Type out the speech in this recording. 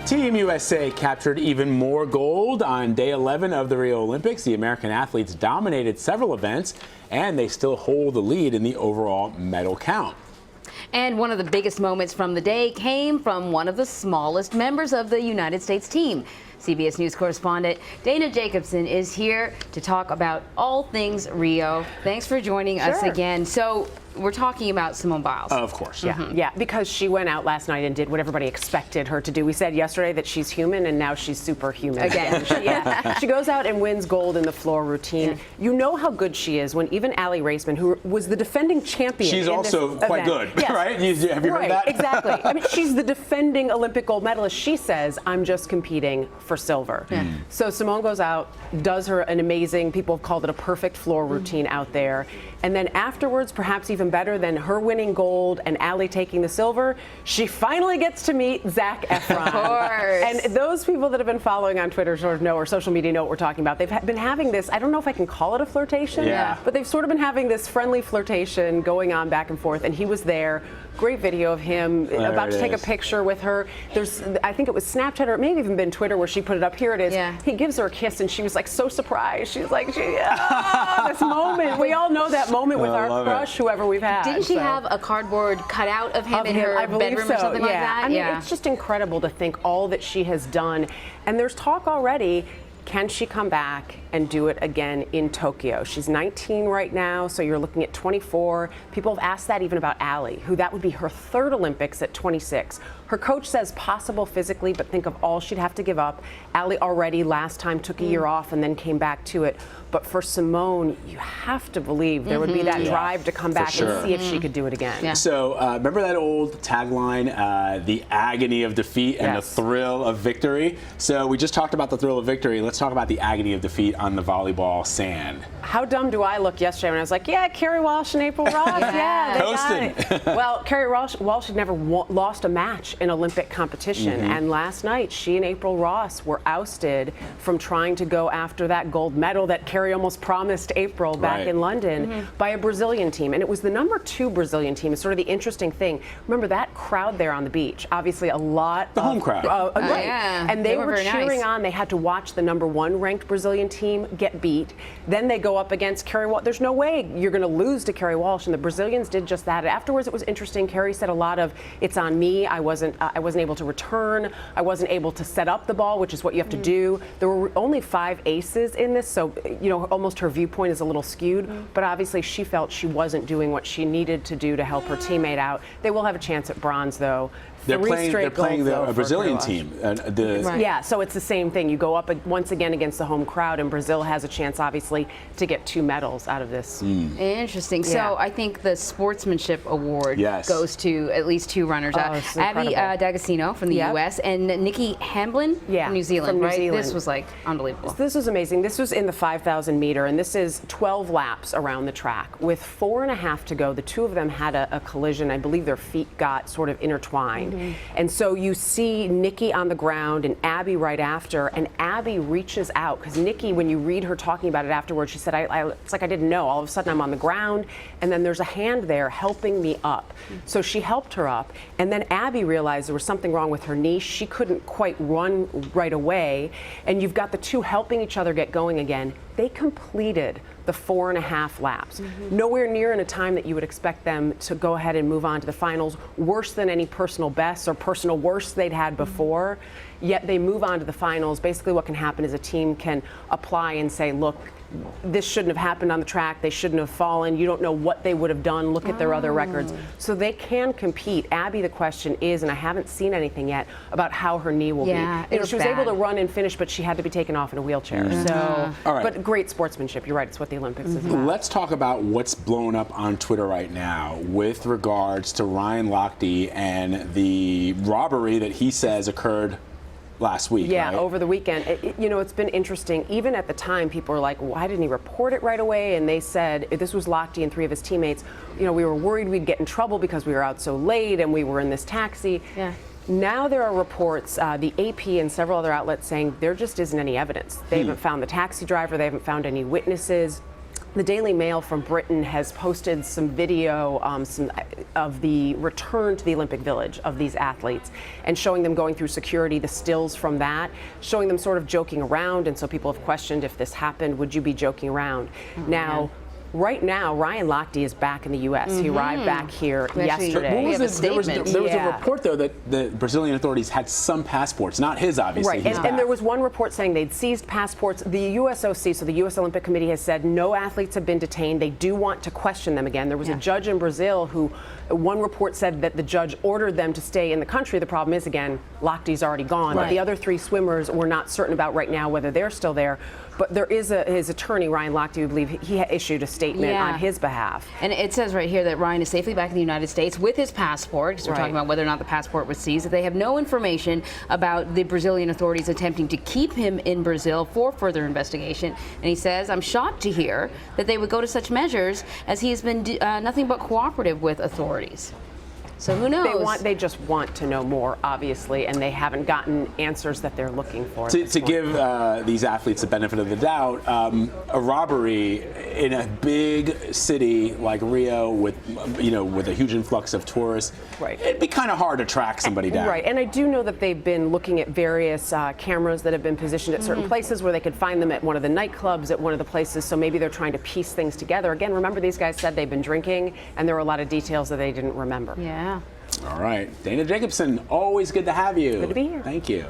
Team USA captured even more gold on day 11 of the Rio Olympics. The American athletes dominated several events, and they still hold the lead in the overall medal count. And one of the biggest moments from the day came from one of the smallest members of the United States team. CBS News correspondent Dana Jacobson is here to talk about all things Rio. Thanks for joining us again. So we're talking about Simone Biles. Of course. Yeah, because she went out last night and did what everybody expected her to do. We said yesterday that she's human, and now she's superhuman again. She goes out and wins gold in the floor routine. Yeah. You know how good she is when even Aly Raisman, who was the defending champion, she's also quite good, right? Have you heard that? Exactly. I mean, she's the defending Olympic gold medalist. She says, "I'm just competing for silver." So Simone goes out, does an amazing, people have called it a perfect floor routine out there. And then afterwards, perhaps even better than her winning gold and Aly taking the silver, she finally gets to meet Zac Efron. Of course. And those people that have been following on Twitter sort of know, or social media know what we're talking about. They've been having this, I don't know if I can call it a flirtation, but they've sort of been having this friendly flirtation going on back and forth. And he was there. Great video of him about to take a picture with her. There's, I think it was Snapchat, or it may have even been Twitter where she put it up. Here it is. Yeah. He gives her a kiss, and she was like so surprised. She's like, this moment. We all know that moment with our crush, whoever we've had. Didn't she have a cardboard cutout of him in her bedroom or something like that? I mean, it's just incredible to think all that she has done. And there's talk already. Can she come back and do it again in Tokyo? She's 19 right now, so you're looking at 24. People have asked that even about Aly, who that would be her third Olympics at 26. Her coach says possible physically, but think of all she'd have to give up. Aly already last time took a year off and then came back to it. But for Simone, you have to believe there would be that drive to come back and see if she could do it again. So remember that old tagline, the agony of defeat and the thrill of victory? So we just talked about the thrill of victory. Let's talk about the agony of defeat on the volleyball sand. How dumb do I look yesterday when I was like, Kerry Walsh and April Ross, they got it. Well, Kerry Walsh had never lost a match in Olympic competition, and last night she and April Ross were ousted from trying to go after that gold medal that Kerry almost promised April back in London by a Brazilian team. And it was the #2 Brazilian team. It's sort of the interesting thing. Remember that crowd there on the beach, obviously a lot the home crowd. And they were cheering on. They had to watch the #1 ranked Brazilian team get beat. Then they go up against Kerry Walsh. There's no way you're going to lose to Kerry Walsh, and the Brazilians did just that. Afterwards, it was interesting. Kerry said a lot of, "It's on me. I wasn't able to return. I wasn't able to set up the ball," which is what you have to do. There were only 5 aces in this, so almost her viewpoint is a little skewed. But obviously, she felt she wasn't doing what she needed to do to help her teammate out. They will have a chance at bronze, though. They're playing the Brazilian team. Yeah, so it's the same thing. You go up once again against the home crowd, and Brazil has a chance, obviously, to get 2 medals out of this. Interesting. So I think the Sportsmanship Award goes to at least 2 runners. Abby D'Agostino from the U.S. and Nikki Hamblin from New Zealand, This was like unbelievable. This was amazing. This was in the 5,000 meter, and this is 12 laps around the track. With 4.5 to go, the 2 of them had a collision. I believe their feet got sort of intertwined. And so you see Nikki on the ground and Abby right after, and Abby reaches out because Nikki, when you read her talking about it afterwards, she said, it's like I didn't know. All of a sudden I'm on the ground, and then there's a hand there helping me up. So she helped her up, and then Abby realized there was something wrong with her knee. She couldn't quite run right away, and you've got the 2 helping each other get going again. They completed the 4.5 laps. Nowhere near in a time that you would expect them to go ahead and move on to the finals, worse than any personal bests or personal worsts they'd had before. Yet they move on to the finals. Basically what can happen is a team can apply and say, look, this shouldn't have happened on the track. They shouldn't have fallen. You don't know what they would have done. Look at their other records. So they can compete. Abby, the question is, and I haven't seen anything yet, about how her knee will be. She was able to run and finish, but she had to be taken off in a wheelchair. So, but great sportsmanship. You're right. It's what the Olympics is about. Let's talk about what's blown up on Twitter right now with regards to Ryan Lochte and the robbery that he says occurred last week. Over the weekend. It's been interesting. Even at the time, people were like, why didn't he report it right away? And they said, this was Lochte and 3 of his teammates, we were worried we'd get in trouble because we were out so late and we were in this taxi. Now there are reports, the AP and several other outlets saying there just isn't any evidence. They haven't found the taxi driver. They haven't found any witnesses. The Daily Mail from Britain has posted some video of the return to the Olympic Village of these athletes and showing them going through security, the stills from that, showing them sort of joking around. And so people have questioned, if this happened, would you be joking around? Now, right now, Ryan Lochte is back in the U.S. He arrived back here yesterday. There was a report, though, that the Brazilian authorities had some passports, not his, obviously. Right, and there was one report saying they'd seized passports. The USOC, so the U.S. Olympic Committee, has said no athletes have been detained. They do want to question them again. There was a judge in Brazil who, one report said that the judge ordered them to stay in the country. The problem is, again, Lochte's already gone. But the other 3 swimmers, we're not certain about right now whether they're still there. But there is his attorney, Ryan Lochte, we believe he issued a statement on his behalf. And it says right here that Ryan is safely back in the United States with his passport, because we're talking about whether or not the passport was seized, that they have no information about the Brazilian authorities attempting to keep him in Brazil for further investigation. And he says, I'm shocked to hear that they would go to such measures, as he has been nothing but cooperative with authorities. So who knows? They just want to know more, obviously, and they haven't gotten answers that they're looking for. To give these athletes the benefit of the doubt, a robbery in a big city like Rio, with a huge influx of tourists, it'd be kind of hard to track somebody down. Right, and I do know that they've been looking at various cameras that have been positioned at certain places where they could find them at one of the nightclubs, at one of the places. So maybe they're trying to piece things together. Again, remember, these guys said they've been drinking, and there were a lot of details that they didn't remember. Yeah. All right. Dana Jacobson, always good to have you. Good to be here. Thank you.